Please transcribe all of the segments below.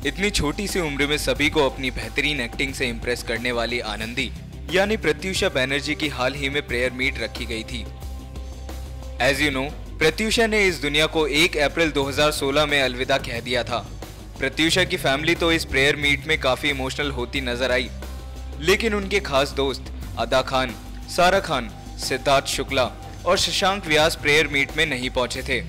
इतनी छोटी सी उम्र में सभी को अपनी बेहतरीन एक्टिंग से इम्प्रेस करने वाली आनंदी यानी प्रत्यूषा बनर्जी की हाल ही में प्रेयर मीट रखी गई थी। एज यू नो, प्रत्यूषा ने इस दुनिया को 1 अप्रैल 2016 में अलविदा कह दिया था। प्रत्यूषा की फैमिली तो इस प्रेयर मीट में काफी इमोशनल होती नजर आई, लेकिन उनके खास दोस्त अदा खान, सारा खान, सिद्धार्थ शुक्ला और शशांक व्यास प्रेयर मीट में नहीं पहुंचे थे।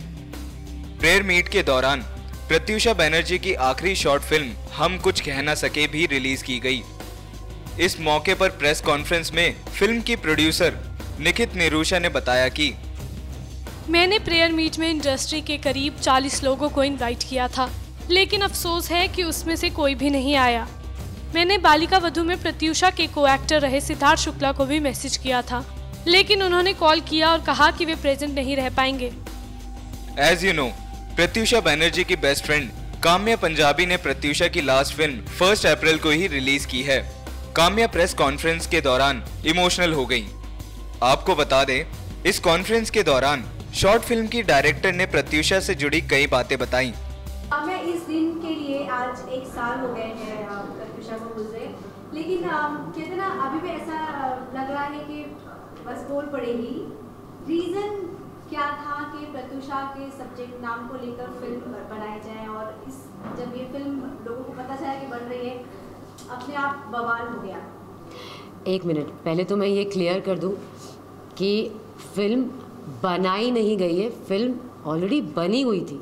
प्रेयर मीट के दौरान प्रत्यूषा बनर्जी की आखिरी शॉर्ट फिल्म हम कुछ कह ना सके भी रिलीज की गई। इस मौके पर प्रेस कॉन्फ्रेंस में फिल्म की प्रोड्यूसर निखित निरूषा ने बताया कि मैंने प्रेयर मीट में इंडस्ट्री के करीब 40 लोगों को इनवाइट किया था, लेकिन अफसोस है कि उसमें से कोई भी नहीं आया। मैंने बालिका वधू में प्रत्यूषा के को एक्टर रहे सिद्धार्थ शुक्ला को भी मैसेज किया था, लेकिन उन्होंने कॉल किया और कहा कि वे प्रेजेंट नहीं रह पाएंगे। As you know, Pratyusha Banerjee की बेस्ट फ्रेंड काम्या पंजाबी ने प्रत्यूषा की लास्ट फिल्म 1 अप्रैल को ही रिलीज की है। काम्या प्रेस कॉन्फ्रेंस के दौरान इमोशनल हो गई। आपको बता दें, इस कॉन्फ्रेंस के दौरान शॉर्ट फिल्म की डायरेक्टर ने प्रत्यूषा से जुड़ी कई बातें बताई। मैं इस दिन के लिए आज 1 साल हो गए हैं प्रत्यूषा को गुजरे, लेकिन कहते ना अभी भी ऐसा लग रहा है कि बस बोल पड़ेगी। रीज़न क्या था कि प्रत्यूषा के सब्जेक्ट नाम को लेकर फिल्म बनाई जाए, और जब ये फिल्म लोगों को पता चला कि बन रही है, अपने आप बवाल हो गया। 1 मिनट पहले तो मैं ये क्लियर कर दूं कि फिल्म बनाई नहीं गई है, फिल्म ऑलरेडी बनी हुई थी।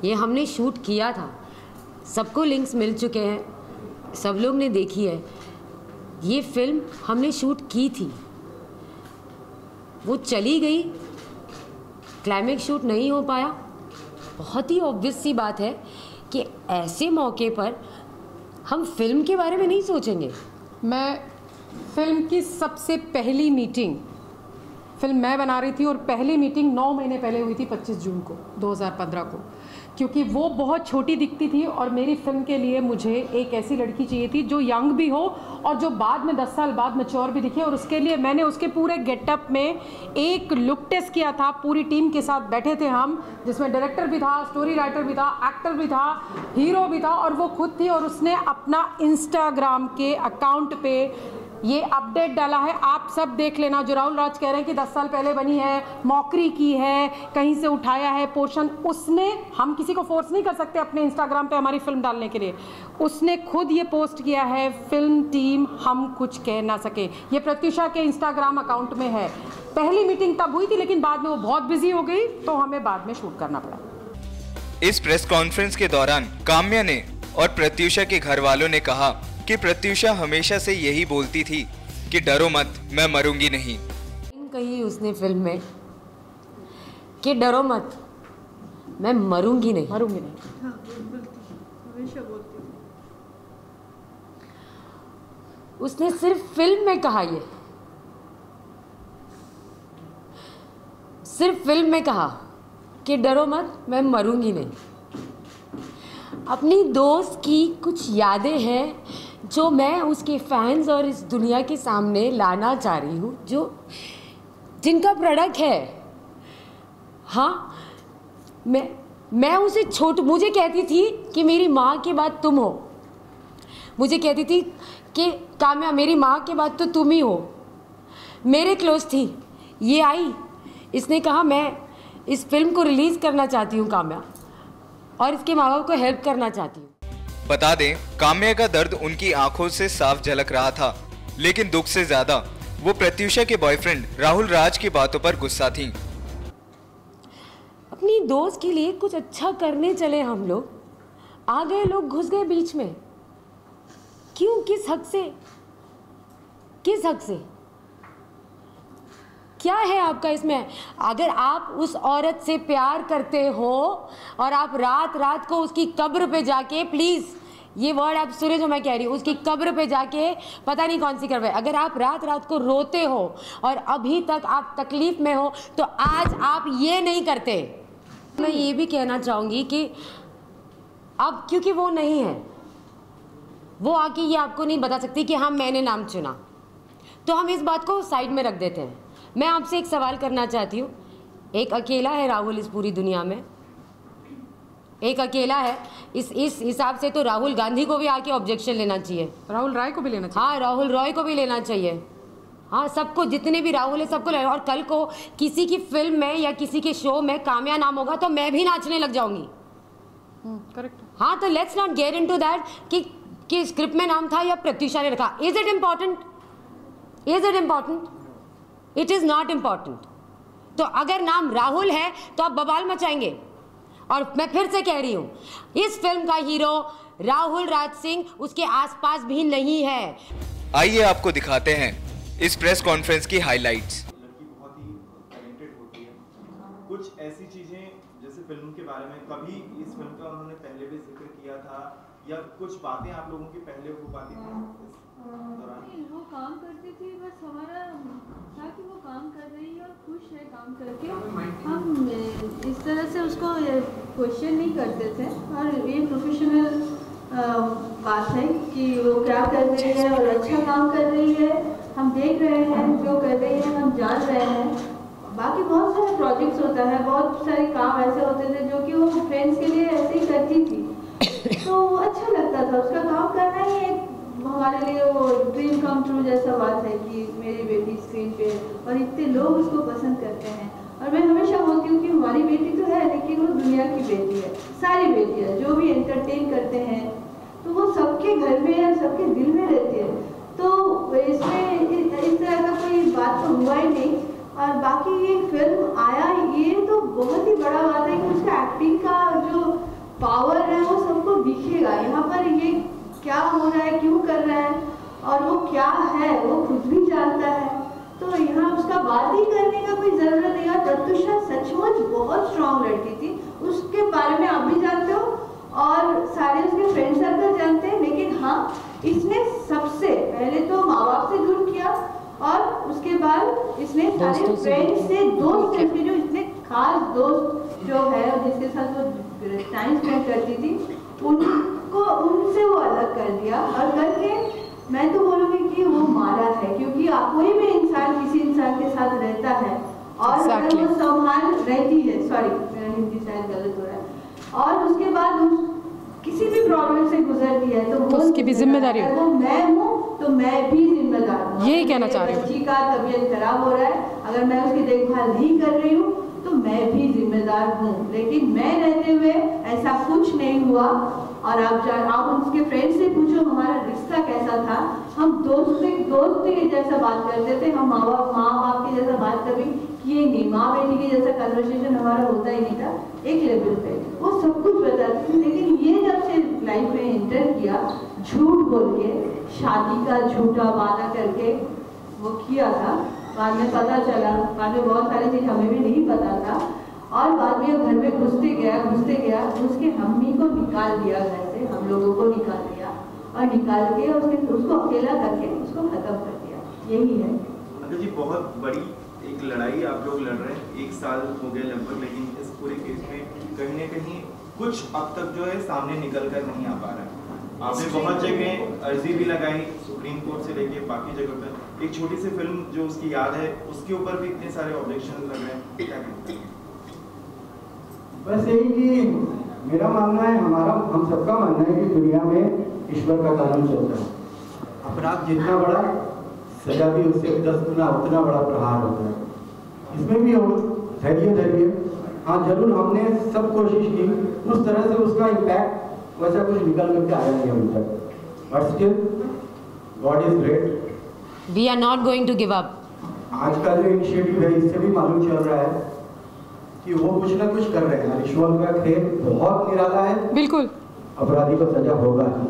ये हमने शूट किया था, सबको लिंक्स मिल चुके हैं, सब लोग ने देखी है। ये फिल्म हमने शूट की थी, वो चली गई, क्लाइमेक्स शूट नहीं हो पाया। बहुत ही ऑब्वियस सी बात है कि ऐसे मौके पर हम फिल्म के बारे में नहीं सोचेंगे। मैं फिल्म की सबसे पहली मीटिंग, फिल्म मैं बना रही थी और पहली मीटिंग 9 महीने पहले हुई थी 25 जून को 2015 को, क्योंकि वो बहुत छोटी दिखती थी और मेरी फिल्म के लिए मुझे एक ऐसी लड़की चाहिए थी जो यंग भी हो और जो बाद में 10 साल बाद मैच्योर भी दिखे। और उसके लिए मैंने उसके पूरे गेटअप में एक लुक टेस्ट किया था। पूरी टीम के साथ बैठे थे हम, जिसमें डायरेक्टर भी था, स्टोरी राइटर भी था, एक्टर भी था, हीरो भी था, और वो खुद थी। और उसने अपना इंस्टाग्राम के अकाउंट पे ये अपडेट डाला है, आप सब देख लेना। जो राहुल राज कह रहे हैं कि 10 साल पहले बनी है, मौकरी की है, कहीं से उठाया है पोर्शन, उसने, हम किसी को फोर्स नहीं कर सकते अपने इंस्टाग्राम पे हमारी फिल्म डालने के लिए, उसने खुद ये पोस्ट किया है, फिल्म टीम हम कुछ कह ना सके। ये प्रत्यूषा के इंस्टाग्राम अकाउंट में है। पहली मीटिंग तब हुई थी, लेकिन बाद में वो बहुत बिजी हो गई तो हमें बाद में शूट करना पड़ा। इस प्रेस कॉन्फ्रेंस के दौरान काम्या ने और प्रत्यूषा के घर वालों ने कहा कि प्रत्यूषा हमेशा से यही बोलती थी कि डरो मत, मैं मरूंगी नहीं। कही उसने फिल्म में कि डरो मत, मैं मरूंगी नहीं। मरूंगी नहीं, हाँ, हमेशा बोलती हूँ। उसने सिर्फ फिल्म में कहा, ये सिर्फ फिल्म में कहा कि डरो मत, मैं मरूंगी नहीं। अपनी दोस्त की कुछ यादें हैं जो मैं उसके फैंस और इस दुनिया के सामने लाना चाह रही हूँ, जो जिनका प्रोडक्ट है। हाँ, मैं उसे मुझे कहती थी कि मेरी माँ के बाद तुम हो, मुझे कहती थी कि काम्या मेरी माँ के बाद तो तुम ही हो, मेरे क्लोज थी। ये आई, इसने कहा मैं इस फिल्म को रिलीज़ करना चाहती हूँ काम्या, और इसके माँ बाप को हेल्प करना चाहती हूँ। बता दें, काम्या का दर्द उनकी आंखों से साफ झलक रहा था, लेकिन दुख से ज्यादा वो प्रत्यूषा के बॉयफ्रेंड राहुल राज की बातों पर गुस्सा थी। अपनी दोस्त के लिए कुछ अच्छा करने चले हम लोग, आ गए लोग, घुस गए बीच में। क्यों? किस हक से? किस हक से? क्या है आपका इसमें? अगर आप उस औरत से प्यार करते हो और आप रात रात को उसकी कब्र पे जाके, प्लीज़ ये वर्ड आप सुने जो मैं कह रही हूँ, उसकी कब्र पे जाके पता नहीं कौन सी करवाए, अगर आप रात रात को रोते हो और अभी तक आप तकलीफ में हो तो आज आप ये नहीं करते। मैं ये भी कहना चाहूँगी कि अब क्योंकि वो नहीं है, वो आके ये आपको नहीं बता सकती कि हाँ मैंने नाम चुना, तो हम इस बात को साइड में रख देते हैं। मैं आपसे एक सवाल करना चाहती हूँ, एक अकेला है राहुल इस पूरी दुनिया में, एक अकेला है इस हिसाब से तो राहुल गांधी को भी आके ऑब्जेक्शन लेना चाहिए, राहुल राय को भी लेना चाहिए। हाँ, राहुल रॉय को भी लेना चाहिए। हाँ, सबको, जितने भी राहुल है सबको लेना। और कल को किसी की फिल्म में या किसी के शो में काम्या नाम होगा तो मैं भी नाचने लग जाऊंगी। करेक्ट। हाँ, तो let's not get into that कि स्क्रिप्ट में नाम था या प्रत्युषा ने रखा। Is it important? Is it important? It is not important. तो अगर नाम राहुल है तो आप बवाल मचाएंगे। और मैं फिर से कह रही हूं, इस फिल्म का हीरो राहुल राज सिंह उसके आसपास भी नहीं है। आइए आपको दिखाते हैं इस प्रेस कॉन्फ्रेंस की हाइलाइट्स। लड़की बहुत ही टैलेंटेड होती है। कुछ ऐसी चीजें जैसे फिल्म के बारे में कभी इस फिल्म का उन्होंने पहले भी जिक्र किया था या कुछ बातें आप लोगों की पहले हो पाती थी वो काम करती थी, बस हमारा था कि वो काम कर रही है और खुश है काम करके। हम इस तरह से उसको क्वेश्चन नहीं करते थे और ये प्रोफेशनल बात है कि वो क्या कर रही है और अच्छा काम कर रही है। हम देख रहे हैं जो कर रही है, हम जान रहे हैं। बाकी बहुत सारे प्रोजेक्ट्स होता है, बहुत सारे काम ऐसे होते थे जो कि वो फ्रेंड्स के लिए ऐसे ही करती थी, तो अच्छा लगता था। उसका काम करना ही एक हमारे लिए वो ड्रीम कम ट्रू जैसा बात है कि मेरी बेटी स्क्रीन पे और इतने लोग उसको पसंद करते हैं। और मैं हमेशा बोलती हूँ कि हमारी बेटी तो है लेकिन वो दुनिया की बेटी है। सारी बेटियाँ जो भी एंटरटेन करते हैं तो वो सबके घर में या सबके दिल में रहती है। तो इसमें इस तरह का कोई बात तो हुआ ही नहीं। और बाकी ये फिल्म आया, ये तो बहुत ही बड़ा बात है कि उसका एक्टिंग का जो पावर है वो सबको दिखेगा। यहाँ पर ये क्या हो रहा है, क्यों कर रहा है और वो क्या है वो खुद भी जानता है। तो यहाँ उसका बात ही करने का कोई ज़रूरत नहीं है। प्रत्युषा सचमुच बहुत स्ट्रांग लड़की थी, उसके बारे में आप भी जानते हो और सारे उसके फ्रेंड सर्कल जानते हैं। लेकिन हाँ, इसने सबसे पहले तो माँ बाप से दूर किया और उसके बाद इसने सारे फ्रेंड से, दोस्त से, जो इतने खास दोस्त जो है जिसके साथ वो टाइम स्पेंड करती थी, उनको उनसे वो अलग कर दिया। और करके मैं तो बोलूँगी कि वो मारा है, क्योंकि कोई भी इंसान किसी इंसान के साथ रहता है और अगर वो संभाल रहती है, सॉरी मेरा हिंदी शायद गलत हो रहा है, और उसके बाद किसी भी प्रॉब्लम से गुजरती है तो वो उसकी भी जिम्मेदारी है। वो मैं हूँ तो मैं भी जिम्मेदार हूँ। यही कहना चाह रही हूँ। बच्ची का तबीयत खराब हो रहा है, अगर मैं उसकी देखभाल नहीं कर रही हूँ तो मैं भी जिम्मेदार हूँ। लेकिन मैं रहते हुए ऐसा कुछ नहीं हुआ। और आप उसके फ्रेंड से पूछो हमारा रिश्ता कैसा था। हम दोस्त के जैसा बात करते थे, हम माँ बाप के जैसा बात कभी किए नहीं, माँ बेटी के जैसा कन्वर्सेशन हमारा होता ही नहीं था। एक लेवल पे वो सब कुछ बताती थी, लेकिन ये जब से लाइफ में एंटर किया, झूठ बोल के शादी का झूठा वादा करके वो किया था। बाद में पता चला, बाद में बहुत सारी चीज़ हमें भी नहीं पता था। और बाद में घर में घुसते गया उसके मम्मी को निकाल दिया घर से, हम लोगों को निकाल दिया और निकाल के उसको अकेला करके उसको खत्म कर दिया। यही है। अंकल जी, बहुत बड़ी एक लड़ाई आप लोग लड़ रहे हैं, 1 साल हो गए लगभग, लेकिन इस पूरे केस में कहीं न कहीं कुछ अब तक जो है सामने निकल कर नहीं आ पा रहा है। आपने बहुत जगह अर्जी भी लगाई, सुप्रीम कोर्ट से लेके बाकी जगह पर। एक छोटी सी फिल्म जो उसकी याद है, उसके ऊपर भी इतने सारे ऑब्जेक्शन लग रहे हैं, क्या कहते हैं? बस यही कि मेरा मानना है, हम सबका मानना है कि दुनिया में ईश्वर का कानून चलता है। अपराध जितना बड़ा, सजा भी उससे 10 गुना उतना बड़ा प्रहार होता है। इसमें भी हम धैर्य हाँ जरूर हमने सब कोशिश की, उस तरह से उसका इम्पैक्ट वैसा कुछ निकल करके आया नहीं अभी तक, but still God is great. We are not going to give up. आज का जो इनिशिएटिव है इससे भी मालूम चल रहा है कि वो कुछ ना कुछ कर रहे हैं। रिश्वत का खेल बहुत निराला है, बिल्कुल अपराधी को सजा होगा ही।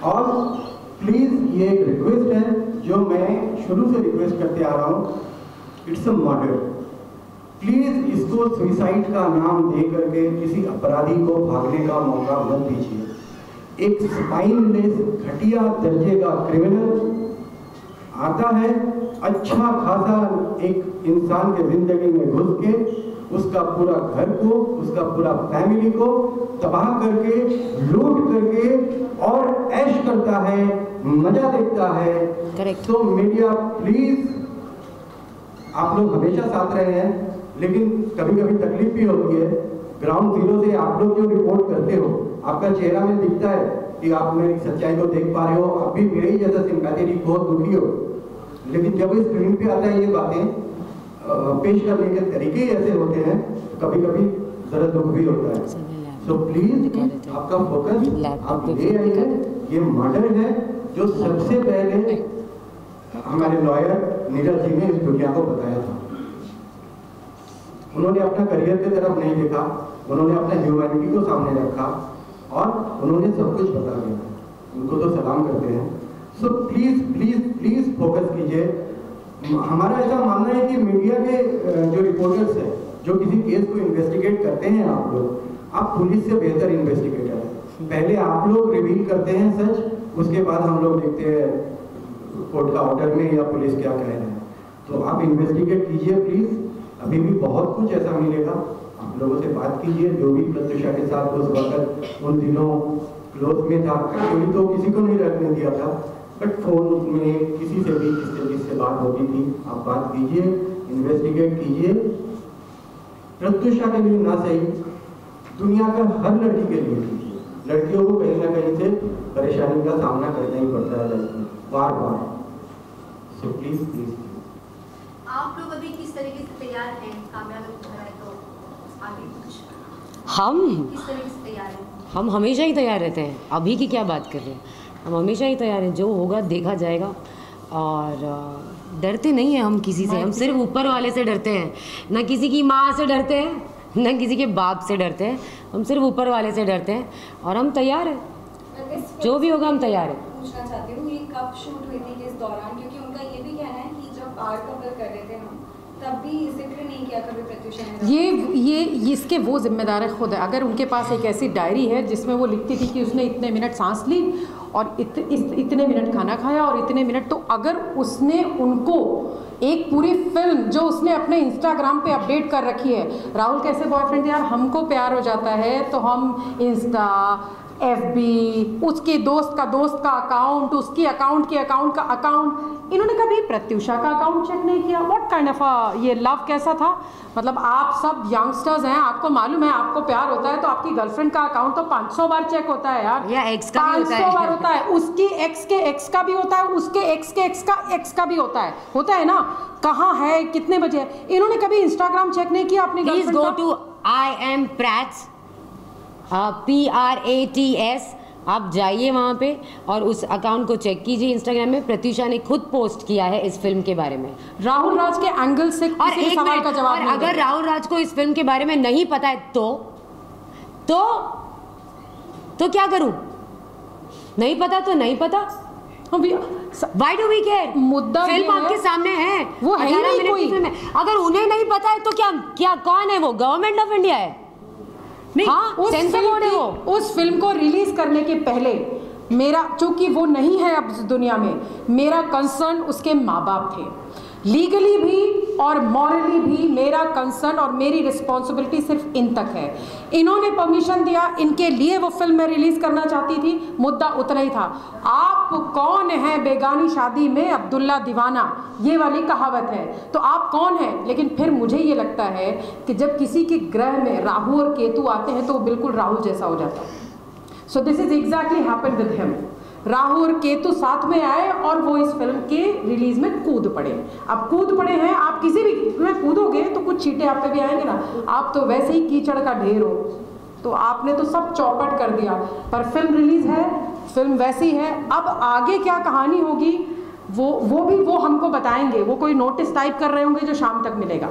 और प्लीज ये एक रिक्वेस्ट है जो मैं शुरू से रिक्वेस्ट करते आ रहा हूँ, इट्स अ मर्डर। प्लीज इसको सुसाइड का नाम दे करके किसी अपराधी को भागने का मौका मत दीजिए। एक स्पाइनलेस घटिया दर्जे का क्रिमिनल आता है, अच्छा खासा एक इंसान के जिंदगी में घुस के उसका पूरा घर को, उसका पूरा फैमिली को तबाह करके, लूट करके और ऐश करता है, मजा देखता है। करेक्ट। तो मीडिया प्लीज, आप लोग हमेशा साथ रहे हैं, लेकिन कभी कभी तकलीफ भी होती है। ग्राउंड जीरो से आप लोग जो रिपोर्ट करते करते हो, आपका चेहरा में दिखता है कि आप मेरी सच्चाई को देख पा रहे हो, आप भी मेरे ही जैसा सिंपैथेटिक बहुत दुखी हो, लेकिन जब इस स्क्रीन पे आता है ये बातें पेश करने के तरीके ही ऐसे होते हैं, कभी कभी जरा दुख भी होता है। सो प्लीज आपका फोकस आप ले आइए, ये मर्डर है जो सबसे पहले हमारे लॉयर नीरज जी ने इस दुनिया को बताया था। उन्होंने अपना करियर की तरफ नहीं देखा, उन्होंने अपना ह्यूमैनिटी को सामने रखा और उन्होंने सब कुछ बता दिया। उनको तो सलाम करते हैं। So please please please focus कीजिए। हमारा ऐसा मानना है कि मीडिया के जो रिपोर्टर्स हैं, जो किसी केस को इन्वेस्टिगेट करते हैं, आप पुलिस से बेहतर इन्वेस्टिगेटर हैं। पहले आप लोग रिवील करते हैं सच, उसके बाद हम लोग देखते हैं कोर्ट का ऑर्डर में या पुलिस क्या कह रहे हैं। तो आप इन्वेस्टिगेट कीजिए प्लीज, अभी भी बहुत कुछ ऐसा मिलेगा। आप लोगों से बात कीजिए, जो भी प्रत्युषा के साथ उस वक्त उन दिनों क्लोज में था, कोई तो किसी को नहीं रखने दिया था, बट फोन में किसी से भी जिससे बात होती थी, आप बात कीजिए, इन्वेस्टिगेट कीजिए। प्रत्युषा के लिए ना सही, दुनिया का हर लड़की के लिए कीजिए। लड़कियों को कहीं ना कहीं से परेशानी का सामना करना ही पड़ता है बार बार। सो प्लीज प्लीज आप लोग अभी किस तरीके से तैयार हैं? कामयाबी है तो आगे कुछ हम किस तरीके से तैयार हैं? हम हमेशा ही तैयार रहते हैं। अभी की क्या बात कर रहे हैं, हम हमेशा ही तैयार हैं। जो होगा देखा जाएगा और डरते नहीं हैं हम किसी से। हम सिर्फ ऊपर वाले से डरते हैं, ना किसी की माँ से डरते हैं, ना किसी के बाप से डरते हैं। हम सिर्फ ऊपर वाले से डरते हैं और हम तैयार हैं, जो भी होगा हम तैयार हैं। पूछना चाहती हूँ ये कब शूट हुई थी, किस दौरान? क्योंकि उनका ये भी कहना है कि जब आर कवर कर रहे थे हम, तब भी जिक्र नहीं किया कभी प्रत्युषा ने। ये इसके वो जिम्मेदार है खुद है। अगर उनके पास एक ऐसी डायरी है जिसमें वो लिखती थी कि उसने इतने मिनट सांस ली और इतने मिनट खाना खाया और इतने मिनट, तो अगर उसने उनको एक पूरी फिल्म जो उसने अपने इंस्टाग्राम पे अपडेट कर रखी है, राहुल कैसे बॉयफ्रेंड यार, हमको प्यार हो जाता है तो हम इंस्टा, FB, उसके दोस्त का अकाउंट, उसकी अकाउंट के अकाउंट का अकाउंट, इन्होंने कभी प्रत्युषा का अकाउंट चेक नहीं किया। व्हाट काइंड ऑफ ये लव कैसा था? मतलब आप सब यंगस्टर्स हैं, आपको मालूम है आपको प्यार होता है तो आपकी गर्लफ्रेंड का अकाउंट तो 500 बार चेक होता है यार, या एक्स का भी होता है। 500 बार होता है, उसकी एक्स के एक्स का भी होता है, उसके एक्स के एक्स का भी होता है ना। कहाँ है, कितने बजे है? इन्होंने कभी इंस्टाग्राम चेक नहीं किया अपनी गर्लफ्रेंड का? Please go to I am Prats, PRATS, आप जाइए वहाँ पे और उस अकाउंट को चेक कीजिए। इंस्टाग्राम में प्रत्युषा ने खुद पोस्ट किया है इस फिल्म के बारे में, राहुल राज के एंगल से और किसी सवाल का जवाब नहीं। अगर राहुल राज को इस फिल्म के बारे में नहीं पता है तो क्या करूं? नहीं पता तो नहीं पता। Why do we care? मुद्दा फिल्म आपके सामने है, वो है ही नहीं कोई। फिल्म है। अगर उन्हें नहीं पता है तो क्या कौन है वो? गवर्नमेंट ऑफ इंडिया है? हाँ, उस फिल्म को रिलीज करने के पहले मेरा, चूंकि वो नहीं है अब दुनिया में, मेरा कंसर्न उसके माँ बाप थे। लीगली भी और मॉरली भी मेरा कंसर्न और मेरी रिस्पॉन्सिबिलिटी सिर्फ इन तक है। इन्होंने परमिशन दिया, इनके लिए वो फिल्म मैं रिलीज करना चाहती थी, मुद्दा उतना ही था। आप कौन हैं बेगानी शादी में अब्दुल्ला दीवाना, ये वाली कहावत है, तो आप कौन हैं? लेकिन फिर मुझे ये लगता है कि जब किसी के ग्रह में राहु और केतु आते हैं तो वो बिल्कुल राहु जैसा हो जाता है। So this is exactly happened with him. Rahu और केतु साथ में आए और वो इस फिल्म के रिलीज में कूद पड़े। अब कूद पड़े हैं, आप किसी भी में कूदोगे तो कुछ छींटे आप पे भी आएंगे ना। आप तो वैसे ही कीचड़ का ढेर हो, तो आपने तो सब चौपट कर दिया। पर फिल्म रिलीज है, फिल्म वैसी है। अब आगे क्या कहानी होगी वो हमको बताएंगे। वो कोई नोटिस टाइप कर रहे होंगे जो शाम तक मिलेगा।